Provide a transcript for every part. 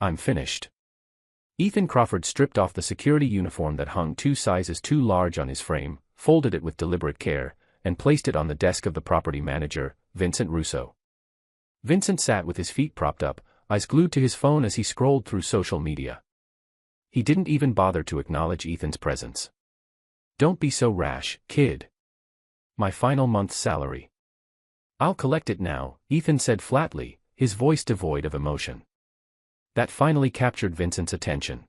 I'm finished. Ethan Crawford stripped off the security uniform that hung 2 sizes too large on his frame, folded it with deliberate care, and placed it on the desk of the property manager, Vincent Russo. Vincent sat with his feet propped up, eyes glued to his phone as he scrolled through social media. He didn't even bother to acknowledge Ethan's presence. "Don't be so rash, kid. My final month's salary." "I'll collect it now," Ethan said flatly, his voice devoid of emotion. That finally captured Vincent's attention.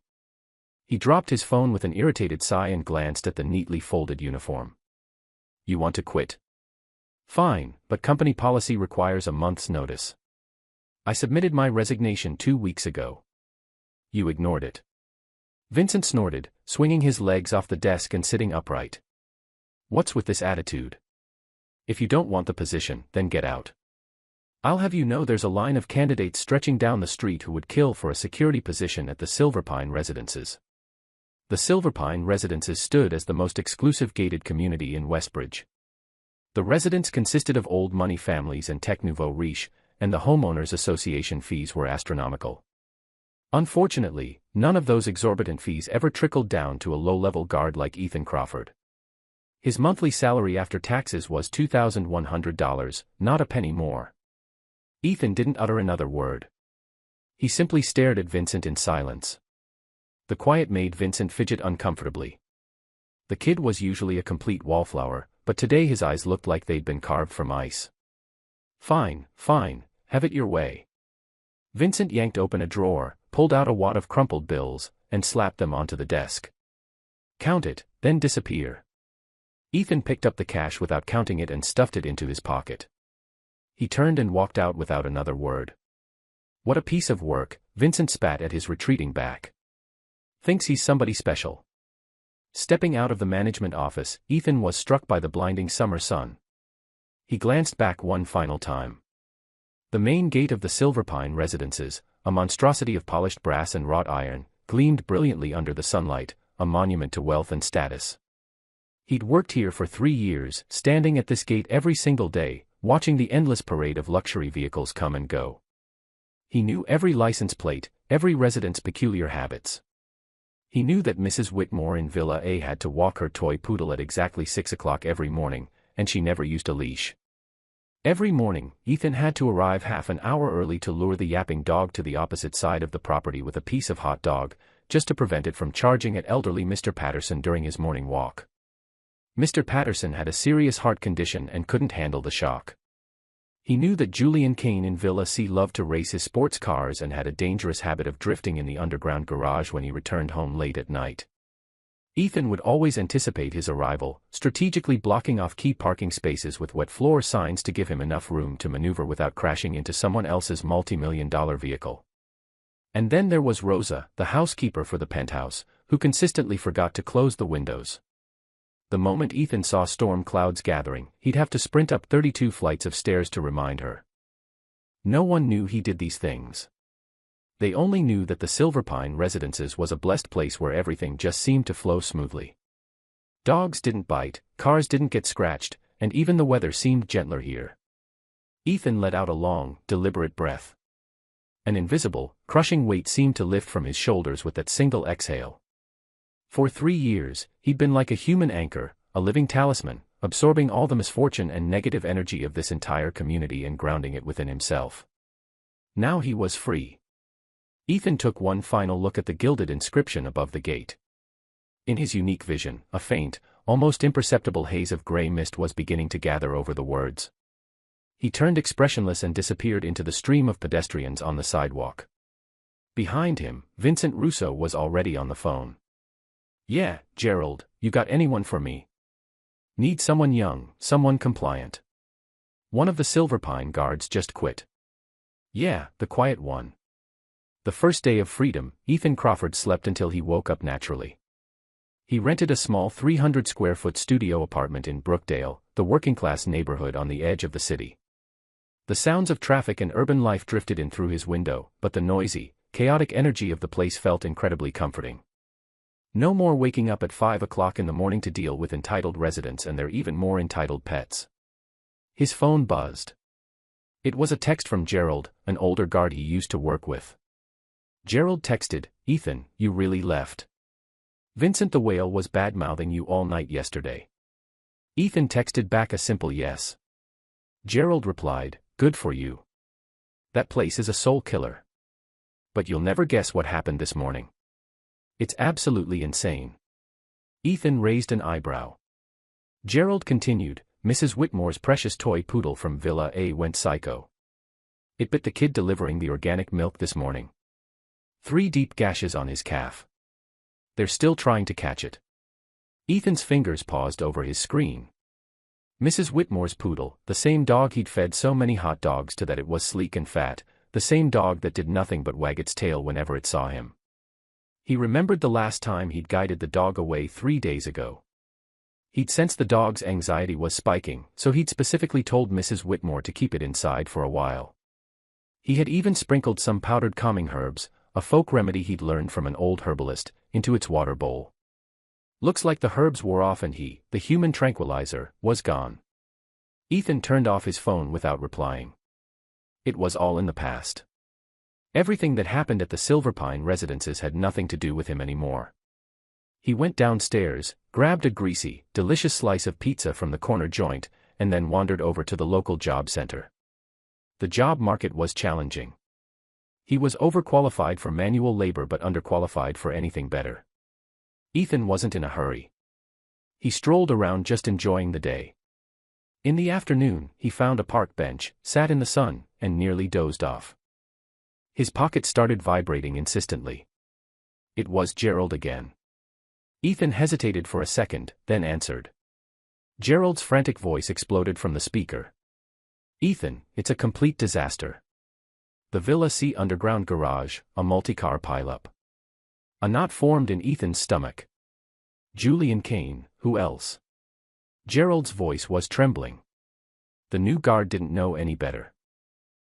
He dropped his phone with an irritated sigh and glanced at the neatly folded uniform. "You want to quit?" "Fine, but company policy requires a month's notice. I submitted my resignation 2 weeks ago." "You ignored it." Vincent snorted, swinging his legs off the desk and sitting upright. "What's with this attitude? If you don't want the position, then get out. I'll have you know there's a line of candidates stretching down the street who would kill for a security position at the Silverpine Residences." The Silverpine Residences stood as the most exclusive gated community in Westbridge. The residents consisted of old money families and tech nouveau riche, and the homeowners association fees were astronomical. Unfortunately, none of those exorbitant fees ever trickled down to a low-level guard like Ethan Crawford. His monthly salary after taxes was $2,100, not a penny more. Ethan didn't utter another word. He simply stared at Vincent in silence. The quiet made Vincent fidget uncomfortably. The kid was usually a complete wallflower, but today his eyes looked like they'd been carved from ice. "Fine, fine, have it your way." Vincent yanked open a drawer, pulled out a wad of crumpled bills, and slapped them onto the desk. "Count it, then disappear." Ethan picked up the cash without counting it and stuffed it into his pocket. He turned and walked out without another word. "What a piece of work," Vincent spat at his retreating back. "Thinks he's somebody special." Stepping out of the management office, Ethan was struck by the blinding summer sun. He glanced back one final time. The main gate of the Silverpine Residences, a monstrosity of polished brass and wrought iron, gleamed brilliantly under the sunlight, a monument to wealth and status. He'd worked here for 3 years, standing at this gate every single day, watching the endless parade of luxury vehicles come and go. He knew every license plate, every resident's peculiar habits. He knew that Mrs. Whitmore in Villa A had to walk her toy poodle at exactly 6 o'clock every morning, and she never used a leash. Every morning, Ethan had to arrive half an hour early to lure the yapping dog to the opposite side of the property with a piece of hot dog, just to prevent it from charging at elderly Mr. Patterson during his morning walk. Mr. Patterson had a serious heart condition and couldn't handle the shock. He knew that Julian Kane in Villa C loved to race his sports cars and had a dangerous habit of drifting in the underground garage when he returned home late at night. Ethan would always anticipate his arrival, strategically blocking off key parking spaces with wet floor signs to give him enough room to maneuver without crashing into someone else's multi-million-dollar vehicle. And then there was Rosa, the housekeeper for the penthouse, who consistently forgot to close the windows. The moment Ethan saw storm clouds gathering, he'd have to sprint up 32 flights of stairs to remind her. No one knew he did these things. They only knew that the Silverpine Residences was a blessed place where everything just seemed to flow smoothly. Dogs didn't bite, cars didn't get scratched, and even the weather seemed gentler here. Ethan let out a long, deliberate breath. An invisible, crushing weight seemed to lift from his shoulders with that single exhale. For 3 years, he'd been like a human anchor, a living talisman, absorbing all the misfortune and negative energy of this entire community and grounding it within himself. Now he was free. Ethan took one final look at the gilded inscription above the gate. In his unique vision, a faint, almost imperceptible haze of gray mist was beginning to gather over the words. He turned expressionless and disappeared into the stream of pedestrians on the sidewalk. Behind him, Vincent Russo was already on the phone. "Yeah, Gerald, you got anyone for me? Need someone young, someone compliant. One of the Silverpine guards just quit." "Yeah, the quiet one." The first day of freedom, Ethan Crawford slept until he woke up naturally. He rented a small 300-square-foot studio apartment in Brookdale, the working-class neighborhood on the edge of the city. The sounds of traffic and urban life drifted in through his window, but the noisy, chaotic energy of the place felt incredibly comforting. No more waking up at 5 o'clock in the morning to deal with entitled residents and their even more entitled pets. His phone buzzed. It was a text from Gerald, an older guard he used to work with. Gerald texted, "Ethan, you really left." Vincent the whale was bad-mouthing you all night yesterday. Ethan texted back a simple yes. Gerald replied, "Good for you. That place is a soul killer. But you'll never guess what happened this morning. It's absolutely insane." Ethan raised an eyebrow. Gerald continued, "Mrs. Whitmore's precious toy poodle from Villa A went psycho. It bit the kid delivering the organic milk this morning. 3 deep gashes on his calf. They're still trying to catch it." Ethan's fingers paused over his screen. Mrs. Whitmore's poodle, the same dog he'd fed so many hot dogs to that it was sleek and fat, the same dog that did nothing but wag its tail whenever it saw him. He remembered the last time he'd guided the dog away 3 days ago. He'd sensed the dog's anxiety was spiking, so he'd specifically told Mrs. Whitmore to keep it inside for a while. He had even sprinkled some powdered calming herbs, a folk remedy he'd learned from an old herbalist, into its water bowl. Looks like the herbs wore off and he, the human tranquilizer, was gone. Ethan turned off his phone without replying. It was all in the past. Everything that happened at the Silverpine residences had nothing to do with him anymore. He went downstairs, grabbed a greasy, delicious slice of pizza from the corner joint, and then wandered over to the local job center. The job market was challenging. He was overqualified for manual labor but underqualified for anything better. Ethan wasn't in a hurry. He strolled around just enjoying the day. In the afternoon, he found a park bench, sat in the sun, and nearly dozed off. His pocket started vibrating insistently. It was Gerald again. Ethan hesitated for a second, then answered. Gerald's frantic voice exploded from the speaker. "Ethan, it's a complete disaster. The Villa C underground garage, a multi-car pileup." A knot formed in Ethan's stomach. Julian Kane, who else? Gerald's voice was trembling. The new guard didn't know any better.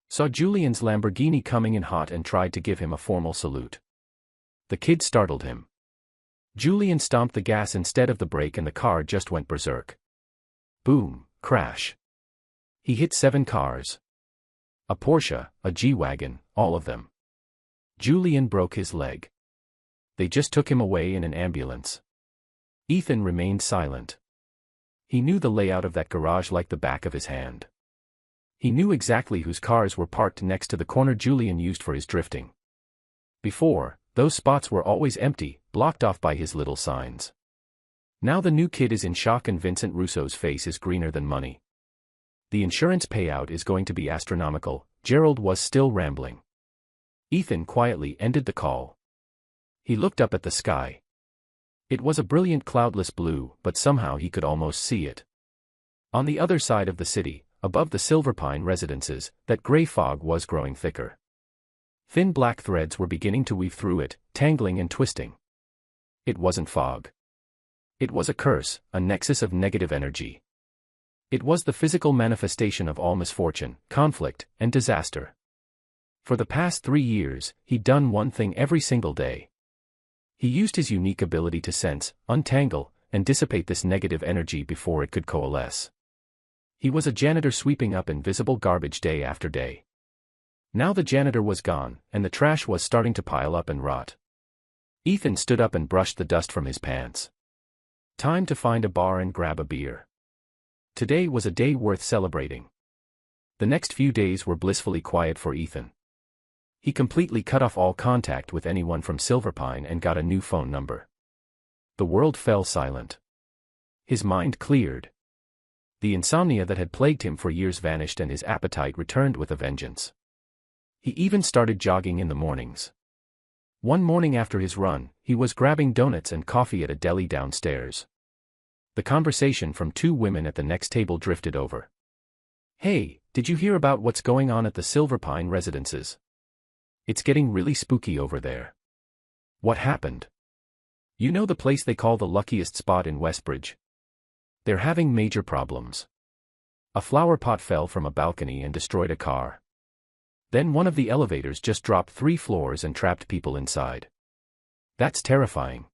Saw Julian's Lamborghini coming in hot and tried to give him a formal salute. The kid startled him. Julian stomped the gas instead of the brake and the car just went berserk. Boom, crash. He hit 7 cars. A Porsche, a G-Wagon, all of them. Julian broke his leg. They just took him away in an ambulance. Ethan remained silent. He knew the layout of that garage like the back of his hand. He knew exactly whose cars were parked next to the corner Julian used for his drifting. Before, those spots were always empty, blocked off by his little signs. Now the new kid is in shock and Vincent Russo's face is greener than money. The insurance payout is going to be astronomical. Gerald was still rambling. Ethan quietly ended the call. He looked up at the sky. It was a brilliant cloudless blue, but somehow he could almost see it. On the other side of the city, above the Silverpine residences, that gray fog was growing thicker. Thin black threads were beginning to weave through it, tangling and twisting. It wasn't fog. It was a curse, a nexus of negative energy. It was the physical manifestation of all misfortune, conflict, and disaster. For the past 3 years, he'd done one thing every single day. He used his unique ability to sense, untangle, and dissipate this negative energy before it could coalesce. He was a janitor sweeping up invisible garbage day after day. Now the janitor was gone, and the trash was starting to pile up and rot. Ethan stood up and brushed the dust from his pants. Time to find a bar and grab a beer. Today was a day worth celebrating. The next few days were blissfully quiet for Ethan. He completely cut off all contact with anyone from Silverpine and got a new phone number. The world fell silent. His mind cleared. The insomnia that had plagued him for years vanished and his appetite returned with a vengeance. He even started jogging in the mornings. One morning after his run, he was grabbing donuts and coffee at a deli downstairs. The conversation from 2 women at the next table drifted over. "Hey, did you hear about what's going on at the Silverpine residences? It's getting really spooky over there." "What happened?" "You know the place they call the luckiest spot in Westbridge? They're having major problems. A flower pot fell from a balcony and destroyed a car. Then one of the elevators just dropped 3 floors and trapped people inside. That's terrifying.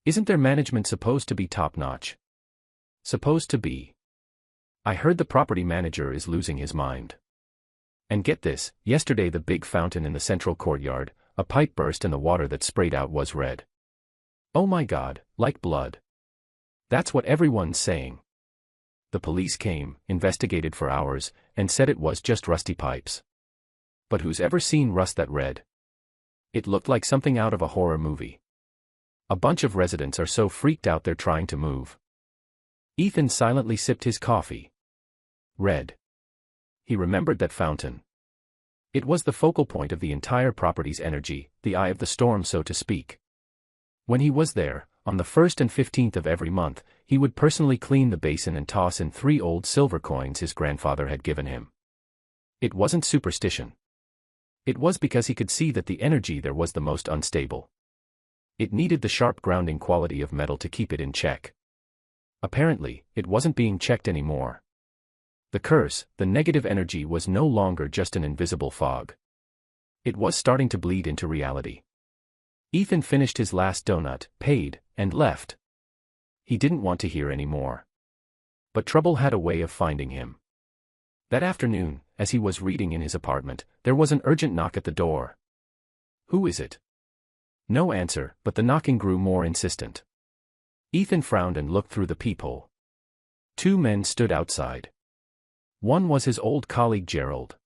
Isn't their management supposed to be top-notch?" "Supposed to be. I heard the property manager is losing his mind. And get this, yesterday the big fountain in the central courtyard, a pipe burst and the water that sprayed out was red. "Oh my God, like blood." "That's what everyone's saying." The police came, investigated for hours, and said it was just rusty pipes. But who's ever seen rust that red? It looked like something out of a horror movie. A bunch of residents are so freaked out they're trying to move. Ethan silently sipped his coffee. Red. He remembered that fountain. It was the focal point of the entire property's energy, the eye of the storm so to speak. When he was there, on the 1st and 15th of every month, he would personally clean the basin and toss in 3 old silver coins his grandfather had given him. It wasn't superstition. It was because he could see that the energy there was the most unstable. It needed the sharp grounding quality of metal to keep it in check. Apparently, it wasn't being checked anymore. The curse, the negative energy was no longer just an invisible fog. It was starting to bleed into reality. Ethan finished his last donut, paid, and left. He didn't want to hear any more. But trouble had a way of finding him. That afternoon, as he was reading in his apartment, there was an urgent knock at the door. "Who is it?" No answer, but the knocking grew more insistent. Ethan frowned and looked through the peephole. 2 men stood outside. One was his old colleague Gerald.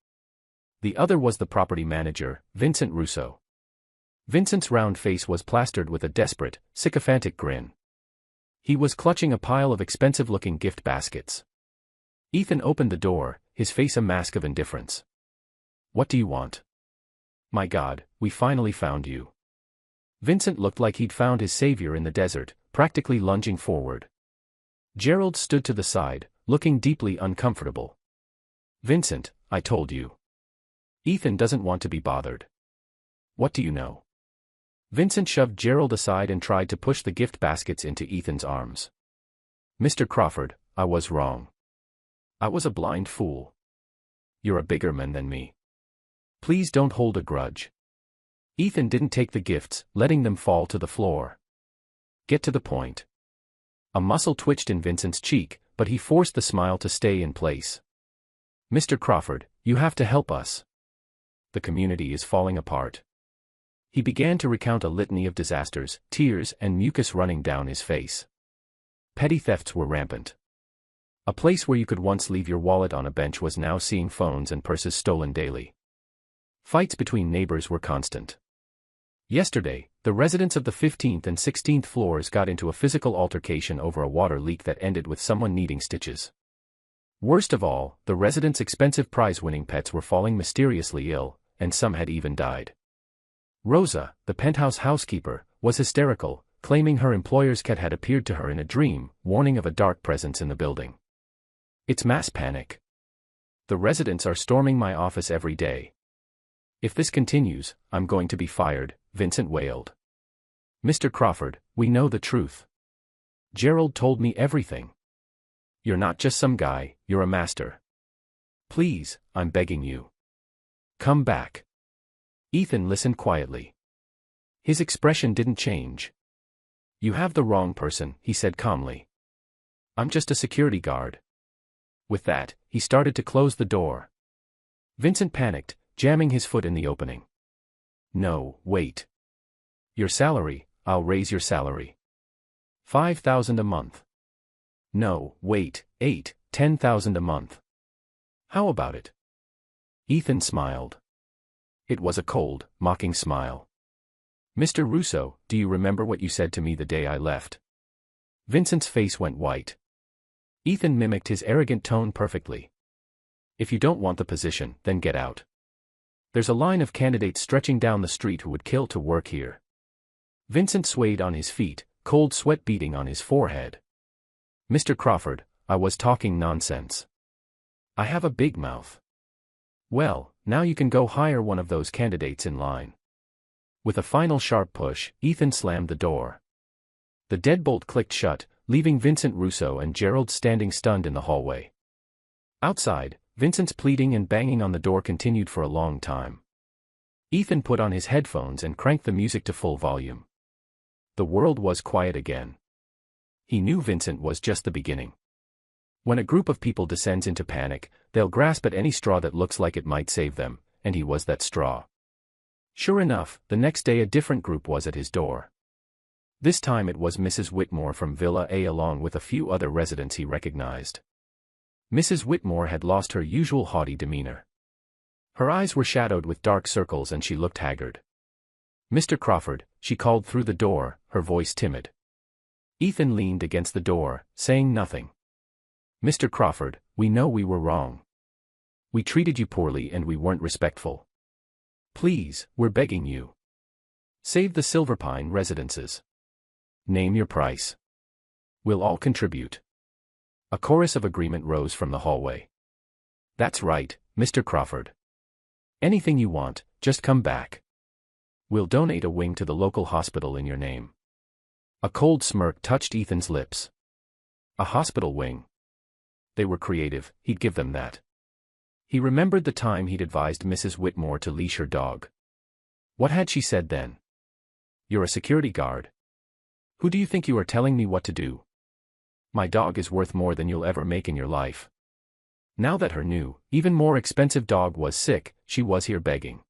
The other was the property manager, Vincent Russo. Vincent's round face was plastered with a desperate, sycophantic grin. He was clutching a pile of expensive-looking gift baskets. Ethan opened the door, his face a mask of indifference. "What do you want?" "My God, we finally found you." Vincent looked like he'd found his savior in the desert, practically lunging forward. Gerald stood to the side, looking deeply uncomfortable. "Vincent, I told you. Ethan doesn't want to be bothered." "What do you know?" Vincent shoved Gerald aside and tried to push the gift baskets into Ethan's arms. "Mr. Crawford, I was wrong. I was a blind fool. You're a bigger man than me. Please don't hold a grudge." Ethan didn't take the gifts, letting them fall to the floor. "Get to the point." A muscle twitched in Vincent's cheek, but he forced the smile to stay in place. "Mr. Crawford, you have to help us. The community is falling apart." He began to recount a litany of disasters, tears and mucus running down his face. Petty thefts were rampant. A place where you could once leave your wallet on a bench was now seeing phones and purses stolen daily. Fights between neighbors were constant. Yesterday, the residents of the 15th and 16th floors got into a physical altercation over a water leak that ended with someone needing stitches. Worst of all, the residents' expensive prize-winning pets were falling mysteriously ill, and some had even died. Rosa, the penthouse housekeeper, was hysterical, claiming her employer's cat had appeared to her in a dream, warning of a dark presence in the building. "It's mass panic. The residents are storming my office every day. If this continues, I'm going to be fired," Vincent wailed. "Mr. Crawford, we know the truth. Gerald told me everything. You're not just some guy, you're a master. Please, I'm begging you. Come back." Ethan listened quietly. His expression didn't change. "You have the wrong person," he said calmly. "I'm just a security guard." With that, he started to close the door. Vincent panicked, jamming his foot in the opening. "No, wait. Your salary, I'll raise your salary. 5,000 a month. No, wait, 10,000 a month. How about it?" Ethan smiled. It was a cold, mocking smile. "Mr. Russo, do you remember what you said to me the day I left?" Vincent's face went white. Ethan mimicked his arrogant tone perfectly. "If you don't want the position, then get out. There's a line of candidates stretching down the street who would kill to work here." Vincent swayed on his feet, cold sweat beading on his forehead. "Mr. Crawford, I was talking nonsense. I have a big mouth. Well, now you can go hire one of those candidates in line." With a final sharp push, Ethan slammed the door. The deadbolt clicked shut, leaving Vincent Russo and Gerald standing stunned in the hallway. Outside, Vincent's pleading and banging on the door continued for a long time. Ethan put on his headphones and cranked the music to full volume. The world was quiet again. He knew Vincent was just the beginning. When a group of people descends into panic, they'll grasp at any straw that looks like it might save them, and he was that straw. Sure enough, the next day a different group was at his door. This time it was Mrs. Whitmore from Villa A along with a few other residents he recognized. Mrs. Whitmore had lost her usual haughty demeanor. Her eyes were shadowed with dark circles and she looked haggard. "Mr. Crawford," she called through the door, her voice timid. Ethan leaned against the door, saying nothing. "Mr. Crawford, we know we were wrong. We treated you poorly and we weren't respectful. Please, we're begging you. Save the Silverpine residences. Name your price. We'll all contribute." A chorus of agreement rose from the hallway. "That's right, Mr. Crawford. Anything you want, just come back. We'll donate a wing to the local hospital in your name." A cold smirk touched Ethan's lips. A hospital wing. They were creative, he'd give them that. He remembered the time he'd advised Mrs. Whitmore to leash her dog. What had she said then? "You're a security guard. Who do you think you are telling me what to do? My dog is worth more than you'll ever make in your life." Now that her new, even more expensive dog was sick, she was here begging.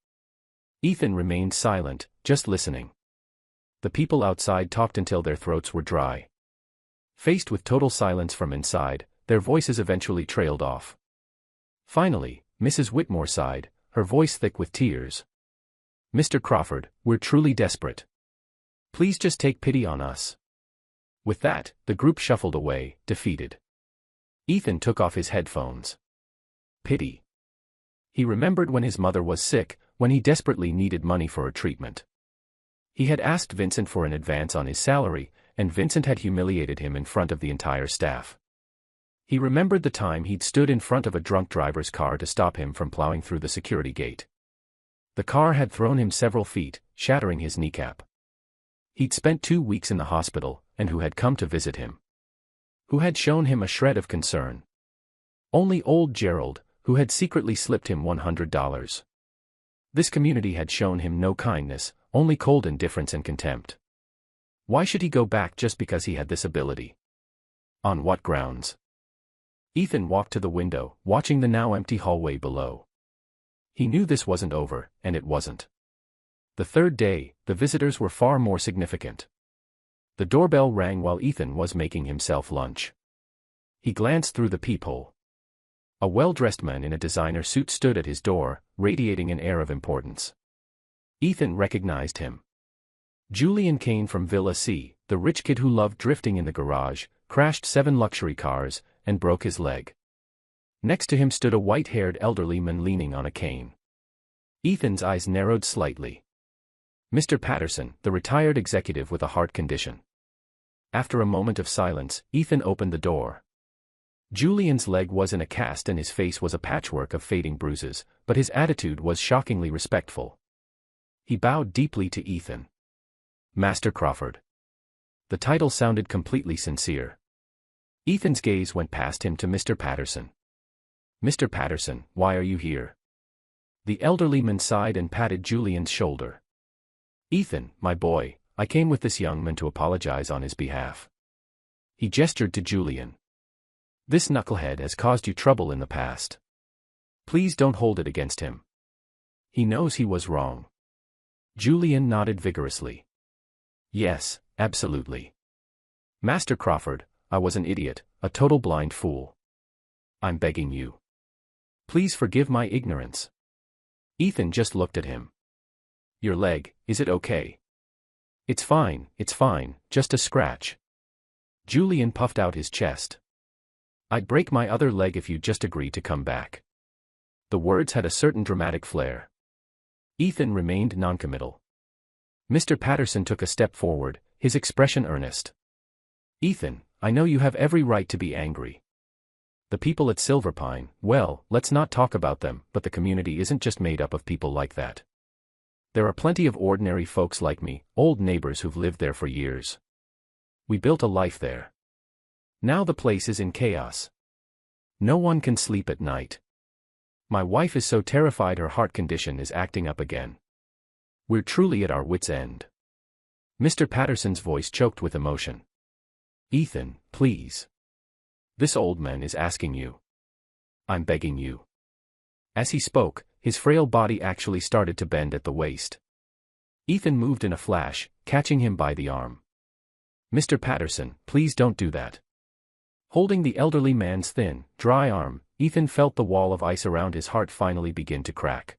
Ethan remained silent, just listening. The people outside talked until their throats were dry. Faced with total silence from inside, their voices eventually trailed off. Finally, Mrs. Whitmore sighed, her voice thick with tears. "Mr. Crawford, we're truly desperate. Please just take pity on us." With that, the group shuffled away, defeated. Ethan took off his headphones. Pity. He remembered when his mother was sick, when he desperately needed money for her treatment. He had asked Vincent for an advance on his salary, and Vincent had humiliated him in front of the entire staff. He remembered the time he'd stood in front of a drunk driver's car to stop him from plowing through the security gate. The car had thrown him several feet, shattering his kneecap. He'd spent 2 weeks in the hospital, and who had come to visit him? Who had shown him a shred of concern? Only old Gerald, who had secretly slipped him $100. This community had shown him no kindness, only cold indifference and contempt. Why should he go back just because he had this ability? On what grounds? Ethan walked to the window, watching the now empty hallway below. He knew this wasn't over, and it wasn't. The third day, the visitors were far more significant. The doorbell rang while Ethan was making himself lunch. He glanced through the peephole. A well-dressed man in a designer suit stood at his door, radiating an air of importance. Ethan recognized him. Julian Kane from Villa C, the rich kid who loved drifting in the garage, crashed 7 luxury cars, and broke his leg. Next to him stood a white-haired elderly man leaning on a cane. Ethan's eyes narrowed slightly. Mr. Patterson, the retired executive with a heart condition. After a moment of silence, Ethan opened the door. Julian's leg was in a cast and his face was a patchwork of fading bruises, but his attitude was shockingly respectful. He bowed deeply to Ethan. "Master Crawford." The title sounded completely sincere. Ethan's gaze went past him to Mr. Patterson. "Mr. Patterson, why are you here?" The elderly man sighed and patted Julian's shoulder. "Ethan, my boy, I came with this young man to apologize on his behalf." He gestured to Julian. "This knucklehead has caused you trouble in the past. Please don't hold it against him. He knows he was wrong." Julian nodded vigorously. "Yes, absolutely. Master Crawford, I was an idiot, a total blind fool. I'm begging you. Please forgive my ignorance." Ethan just looked at him. "Your leg, is it okay?" It's fine, just a scratch." Julian puffed out his chest. "I'd break my other leg if you'd just agree to come back." The words had a certain dramatic flair. Ethan remained noncommittal. Mr. Patterson took a step forward, his expression earnest. "Ethan, I know you have every right to be angry. The people at Silverpine, well, let's not talk about them, but the community isn't just made up of people like that. There are plenty of ordinary folks like me, old neighbors who've lived there for years. We built a life there. Now the place is in chaos. No one can sleep at night. My wife is so terrified her heart condition is acting up again. We're truly at our wits' end." Mr. Patterson's voice choked with emotion. "Ethan, please. This old man is asking you. I'm begging you." As he spoke, his frail body actually started to bend at the waist. Ethan moved in a flash, catching him by the arm. "Mr. Patterson, please don't do that." Holding the elderly man's thin, dry arm, Ethan felt the wall of ice around his heart finally begin to crack.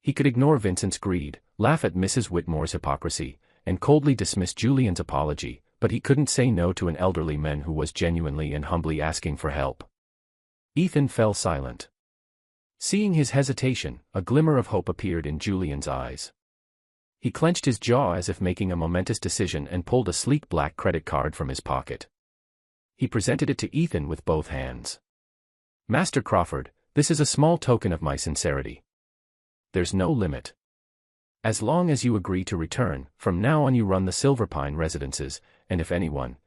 He could ignore Vincent's greed, laugh at Mrs. Whitmore's hypocrisy, and coldly dismiss Julian's apology, but he couldn't say no to an elderly man who was genuinely and humbly asking for help. Ethan fell silent. Seeing his hesitation, a glimmer of hope appeared in Julian's eyes. He clenched his jaw as if making a momentous decision and pulled a sleek black credit card from his pocket. He presented it to Ethan with both hands. "Master Crawford, this is a small token of my sincerity. There's no limit. As long as you agree to return, from now on you run the Silverpine residences, and if anyone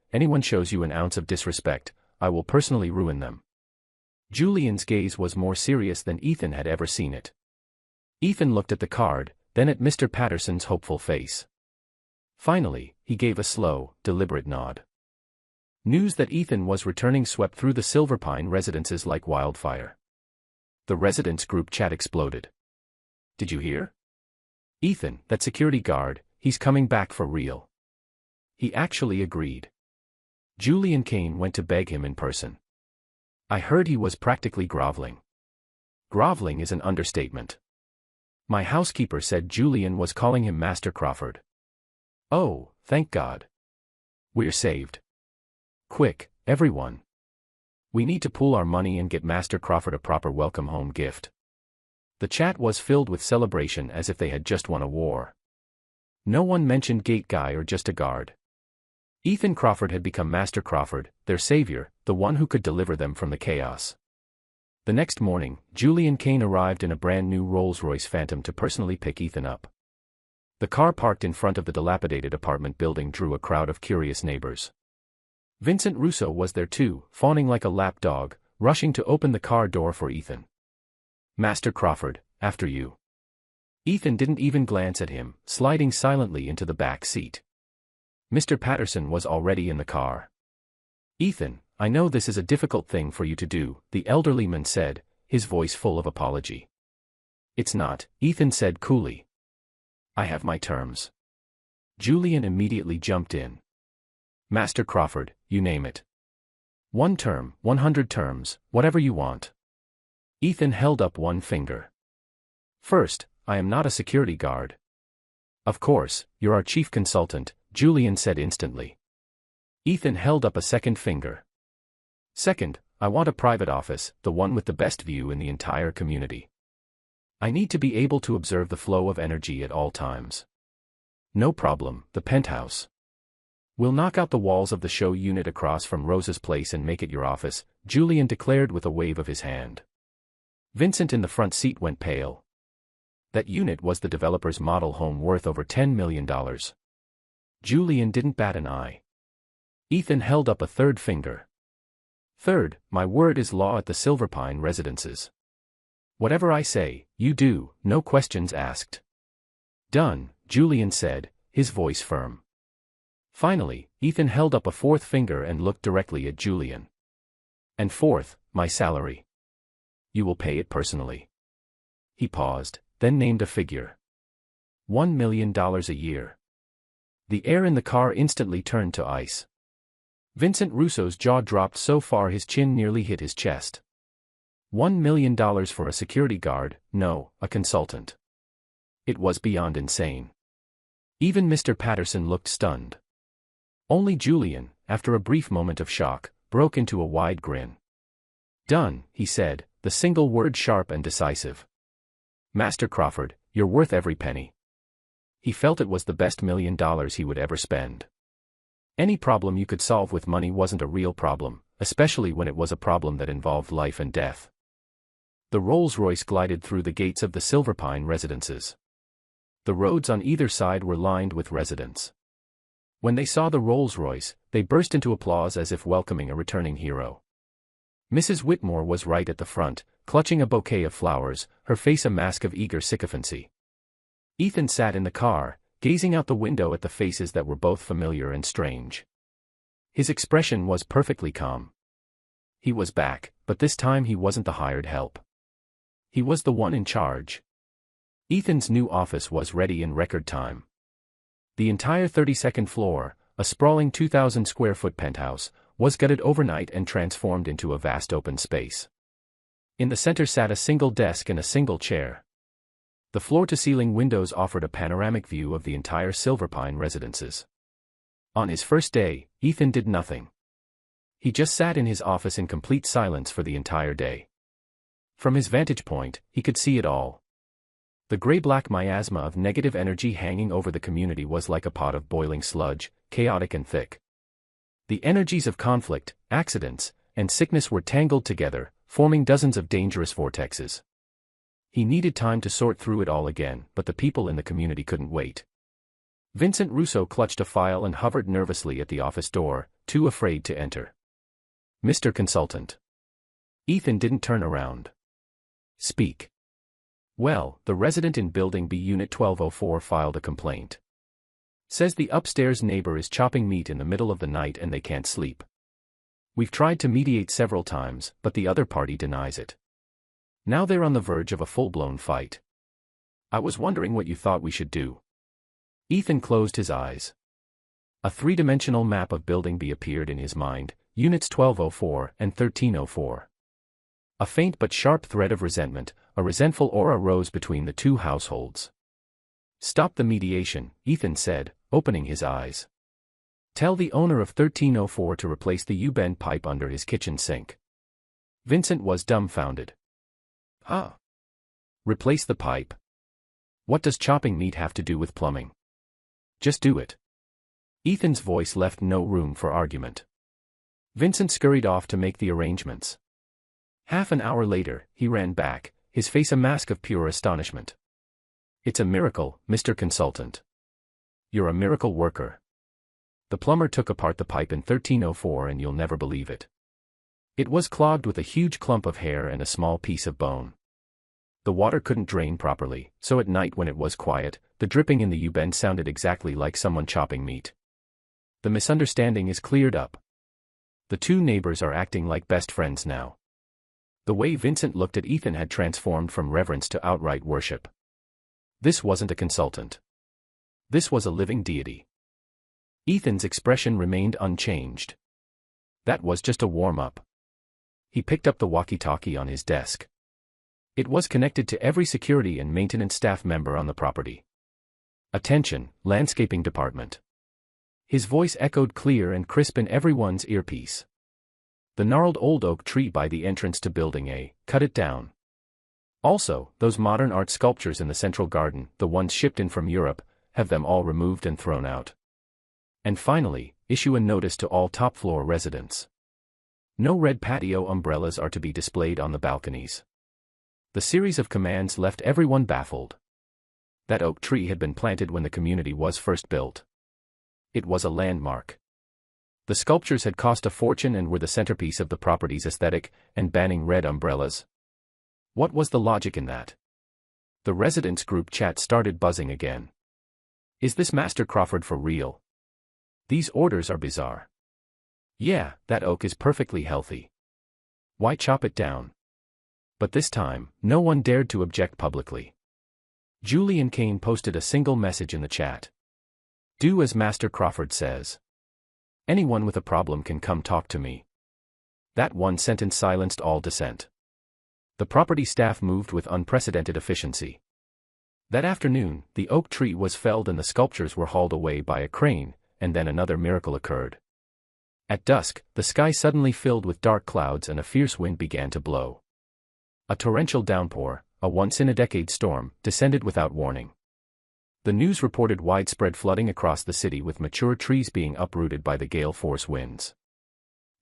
shows you an ounce of disrespect, I will personally ruin them." Julian's gaze was more serious than Ethan had ever seen it. Ethan looked at the card, then at Mr. Patterson's hopeful face. Finally, he gave a slow, deliberate nod. News that Ethan was returning swept through the Silverpine residences like wildfire. The residents' group chat exploded. "Did you hear? Ethan, that security guard, he's coming back for real. He actually agreed. Julian Kane went to beg him in person. I heard he was practically groveling." Groveling is an understatement. "My housekeeper said Julian was calling him Master Crawford." "Oh, thank God. We're saved. Quick, everyone. We need to pool our money and get Master Crawford a proper welcome home gift." The chat was filled with celebration as if they had just won a war. No one mentioned gate guy or just a guard. Ethan Crawford had become Master Crawford, their savior, the one who could deliver them from the chaos. The next morning, Julian Kane arrived in a brand new Rolls-Royce Phantom to personally pick Ethan up. The car parked in front of the dilapidated apartment building drew a crowd of curious neighbors. Vincent Russo was there too, fawning like a lap dog, rushing to open the car door for Ethan. "Master Crawford, after you." Ethan didn't even glance at him, sliding silently into the back seat. Mr. Patterson was already in the car. "Ethan, I know this is a difficult thing for you to do," the elderly man said, his voice full of apology. "It's not," Ethan said coolly. "I have my terms." Julian immediately jumped in. "Master Crawford, you name it. 1 term, 100 terms, whatever you want." Ethan held up one finger. "First, I am not a security guard." "Of course, you're our chief consultant," Julian said instantly. Ethan held up a second finger. "Second, I want a private office, the one with the best view in the entire community. I need to be able to observe the flow of energy at all times." "No problem, the penthouse. We'll knock out the walls of the show unit across from Rose's place and make it your office," Julian declared with a wave of his hand. Vincent in the front seat went pale. That unit was the developer's model home worth over $10 million. Julian didn't bat an eye. Ethan held up a third finger. "Third, my word is law at the Silverpine residences. Whatever I say, you do, no questions asked." "Done," Julian said, his voice firm. Finally, Ethan held up a fourth finger and looked directly at Julian. "And fourth, my salary. You will pay it personally." He paused, then named a figure. $1 million a year. The air in the car instantly turned to ice. Vincent Russo's jaw dropped so far his chin nearly hit his chest. $1 million for a security guard, no, a consultant. It was beyond insane. Even Mr. Patterson looked stunned. Only Julian, after a brief moment of shock, broke into a wide grin. "Done," he said, the single word sharp and decisive. "Master Crawford, you're worth every penny." He felt it was the best $1 million he would ever spend. Any problem you could solve with money wasn't a real problem, especially when it was a problem that involved life and death. The Rolls-Royce glided through the gates of the Silverpine residences. The roads on either side were lined with residents. When they saw the Rolls-Royce, they burst into applause as if welcoming a returning hero. Mrs. Whitmore was right at the front, clutching a bouquet of flowers, her face a mask of eager sycophancy. Ethan sat in the car, gazing out the window at the faces that were both familiar and strange. His expression was perfectly calm. He was back, but this time he wasn't the hired help. He was the one in charge. Ethan's new office was ready in record time. The entire 32nd floor, a sprawling 2,000-square-foot penthouse, was gutted overnight and transformed into a vast open space. In the center sat a single desk and a single chair. The floor-to-ceiling windows offered a panoramic view of the entire Silverpine residences. On his first day, Ethan did nothing. He just sat in his office in complete silence for the entire day. From his vantage point, he could see it all. The gray-black miasma of negative energy hanging over the community was like a pot of boiling sludge, chaotic and thick. The energies of conflict, accidents, and sickness were tangled together, forming dozens of dangerous vortexes. He needed time to sort through it all again, but the people in the community couldn't wait. Vincent Russo clutched a file and hovered nervously at the office door, too afraid to enter. "Mr. Consultant." Ethan didn't turn around. "Speak." "Well, the resident in Building B Unit 1204 filed a complaint. Says the upstairs neighbor is chopping meat in the middle of the night and they can't sleep. We've tried to mediate several times, but the other party denies it. Now they're on the verge of a full-blown fight. I was wondering what you thought we should do." Ethan closed his eyes. A three-dimensional map of Building B appeared in his mind, Units 1204 and 1304. A faint but sharp thread of resentment, a resentful aura rose between the two households. "Stop the mediation," Ethan said, opening his eyes. "Tell the owner of 1304 to replace the U-bend pipe under his kitchen sink." Vincent was dumbfounded. "Huh? Replace the pipe? What does chopping meat have to do with plumbing? Just do it." Ethan's voice left no room for argument. Vincent scurried off to make the arrangements. Half an hour later, he ran back, his face a mask of pure astonishment. "It's a miracle, Mr. Consultant. You're a miracle worker. The plumber took apart the pipe in 1304 and you'll never believe it. It was clogged with a huge clump of hair and a small piece of bone. The water couldn't drain properly, so at night when it was quiet, the dripping in the U-bend sounded exactly like someone chopping meat. The misunderstanding is cleared up. The two neighbors are acting like best friends now." The way Vincent looked at Ethan had transformed from reverence to outright worship. This wasn't a consultant. This was a living deity. Ethan's expression remained unchanged. That was just a warm-up. He picked up the walkie-talkie on his desk. It was connected to every security and maintenance staff member on the property. "Attention, landscaping department." His voice echoed clear and crisp in everyone's earpiece. "The gnarled old oak tree by the entrance to Building A, cut it down. Also, those modern art sculptures in the central garden, the ones shipped in from Europe, have them all removed and thrown out. And finally, issue a notice to all top-floor residents. No red patio umbrellas are to be displayed on the balconies." The series of commands left everyone baffled. That oak tree had been planted when the community was first built. It was a landmark. The sculptures had cost a fortune and were the centerpiece of the property's aesthetic, and banning red umbrellas. What was the logic in that? The residents' group chat started buzzing again. "Is this Master Crawford for real? These orders are bizarre. Yeah, that oak is perfectly healthy. Why chop it down?" But this time, no one dared to object publicly. Julian Kane posted a single message in the chat. "Do as Master Crawford says. Anyone with a problem can come talk to me." That one sentence silenced all dissent. The property staff moved with unprecedented efficiency. That afternoon, the oak tree was felled and the sculptures were hauled away by a crane, and then another miracle occurred. At dusk, the sky suddenly filled with dark clouds and a fierce wind began to blow. A torrential downpour, a once-in-a-decade storm, descended without warning. The news reported widespread flooding across the city with mature trees being uprooted by the gale-force winds.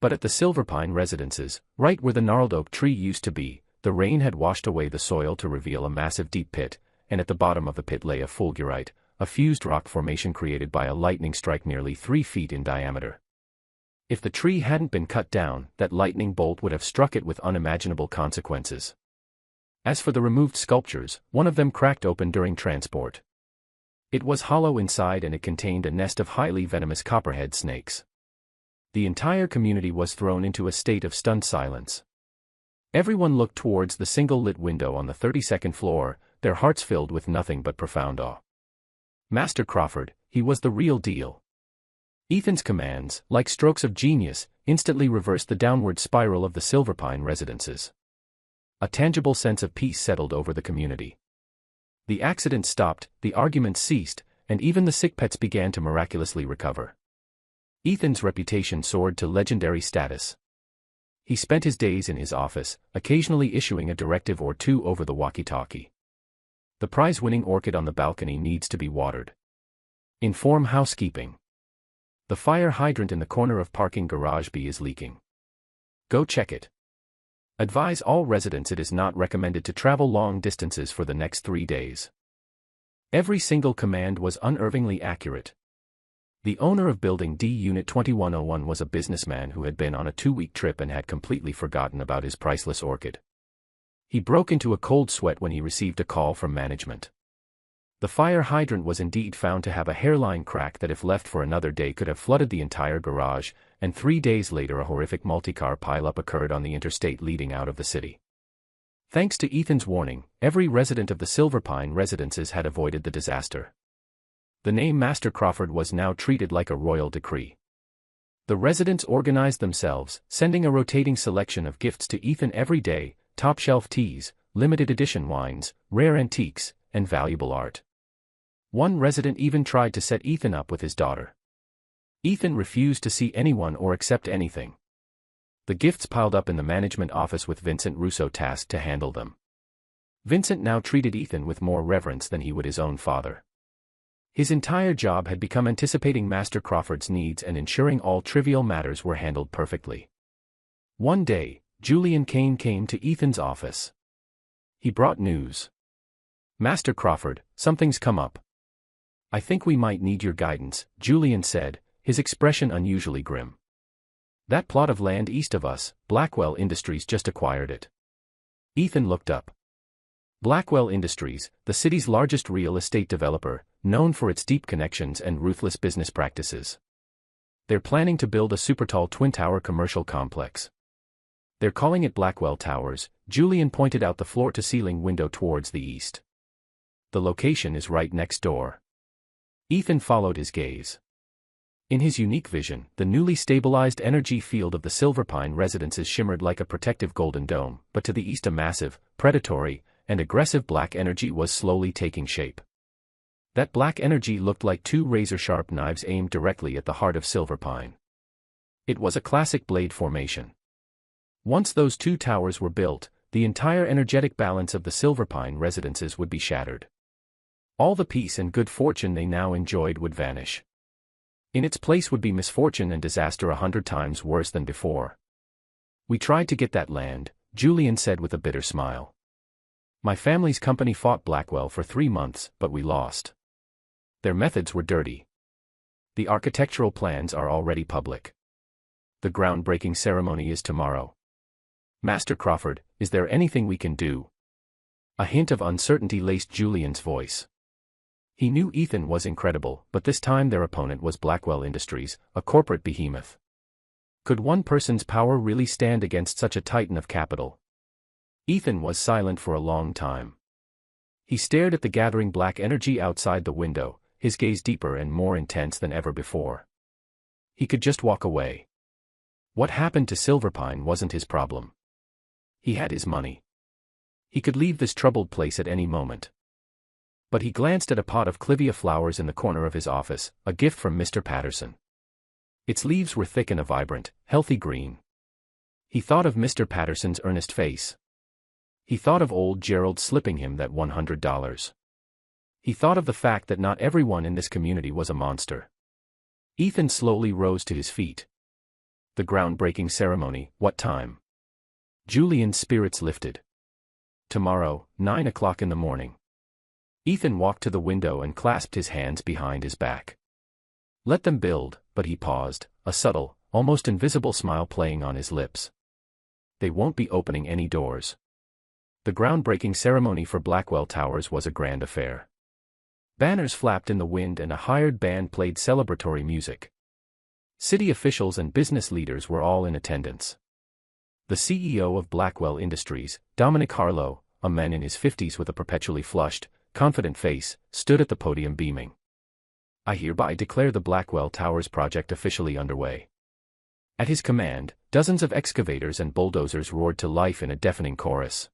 But at the Silverpine residences, right where the gnarled oak tree used to be, the rain had washed away the soil to reveal a massive deep pit, and at the bottom of the pit lay a fulgurite, a fused rock formation created by a lightning strike nearly 3 feet in diameter. If the tree hadn't been cut down, that lightning bolt would have struck it with unimaginable consequences. As for the removed sculptures, one of them cracked open during transport. It was hollow inside and it contained a nest of highly venomous copperhead snakes. The entire community was thrown into a state of stunned silence. Everyone looked towards the single lit window on the 32nd floor, their hearts filled with nothing but profound awe. "Master Crawford," He was the real deal. Ethan's commands, like strokes of genius, instantly reversed the downward spiral of the Silverpine residences. A tangible sense of peace settled over the community. The accidents stopped, the arguments ceased, and even the sick pets began to miraculously recover. Ethan's reputation soared to legendary status. He spent his days in his office, occasionally issuing a directive or two over the walkie-talkie. The prize-winning orchid on the balcony needs to be watered. Inform housekeeping. The fire hydrant in the corner of parking garage B is leaking. Go check it. Advise all residents it is not recommended to travel long distances for the next 3 days. Every single command was unervingly accurate. The owner of Building D Unit 2101 was a businessman who had been on a 2-week trip and had completely forgotten about his priceless orchid. He broke into a cold sweat when he received a call from management. The fire hydrant was indeed found to have a hairline crack that if left for another day could have flooded the entire garage, and 3 days later a horrific multi-car pileup occurred on the interstate leading out of the city. Thanks to Ethan's warning, every resident of the Silverpine residences had avoided the disaster. The name Master Crawford was now treated like a royal decree. The residents organized themselves, sending a rotating selection of gifts to Ethan every day: top-shelf teas, limited edition wines, rare antiques, and valuable art. One resident even tried to set Ethan up with his daughter. Ethan refused to see anyone or accept anything. The gifts piled up in the management office with Vincent Russo tasked to handle them. Vincent now treated Ethan with more reverence than he would his own father. His entire job had become anticipating Master Crawford's needs and ensuring all trivial matters were handled perfectly. One day, Julian Kane came to Ethan's office. He brought news. "Master Crawford, something's come up. I think we might need your guidance," Julian said, his expression unusually grim. "That plot of land east of us, Blackwell Industries just acquired it." Ethan looked up. Blackwell Industries, the city's largest real estate developer, known for its deep connections and ruthless business practices. They're planning to build a super-tall twin-tower commercial complex. They're calling it Blackwell Towers. Julian pointed out the floor-to-ceiling window towards the east. The location is right next door. Ethan followed his gaze. In his unique vision, the newly stabilized energy field of the Silverpine residences shimmered like a protective golden dome, but to the east a massive, predatory, and aggressive black energy was slowly taking shape. That black energy looked like 2 razor-sharp knives aimed directly at the heart of Silverpine. It was a classic blade formation. Once those 2 towers were built, the entire energetic balance of the Silverpine residences would be shattered. All the peace and good fortune they now enjoyed would vanish. In its place would be misfortune and disaster 100 times worse than before. "We tried to get that land," Julian said with a bitter smile. "My family's company fought Blackwell for 3 months, but we lost. Their methods were dirty. The architectural plans are already public. The groundbreaking ceremony is tomorrow. Master Crawford, is there anything we can do?" A hint of uncertainty laced Julian's voice. He knew Ethan was incredible, but this time their opponent was Blackwell Industries, a corporate behemoth. Could one person's power really stand against such a titan of capital? Ethan was silent for a long time. He stared at the gathering black energy outside the window, his gaze deeper and more intense than ever before. He could just walk away. What happened to Silverpine wasn't his problem. He had his money. He could leave this troubled place at any moment. But he glanced at a pot of clivia flowers in the corner of his office, a gift from Mr. Patterson. Its leaves were thick and a vibrant, healthy green. He thought of Mr. Patterson's earnest face. He thought of old Gerald slipping him that $100. He thought of the fact that not everyone in this community was a monster. Ethan slowly rose to his feet. The groundbreaking ceremony, what time? Julian's spirits lifted. Tomorrow, 9 o'clock in the morning. Ethan walked to the window and clasped his hands behind his back. Let them build, but he paused, a subtle, almost invisible smile playing on his lips. They won't be opening any doors. The groundbreaking ceremony for Blackwell Towers was a grand affair. Banners flapped in the wind and a hired band played celebratory music. City officials and business leaders were all in attendance. The CEO of Blackwell Industries, Dominic Harlow, a man in his 50s with a perpetually flushed, confident face, stood at the podium beaming. I hereby declare the Blackwell Towers project officially underway. At his command, dozens of excavators and bulldozers roared to life in a deafening chorus.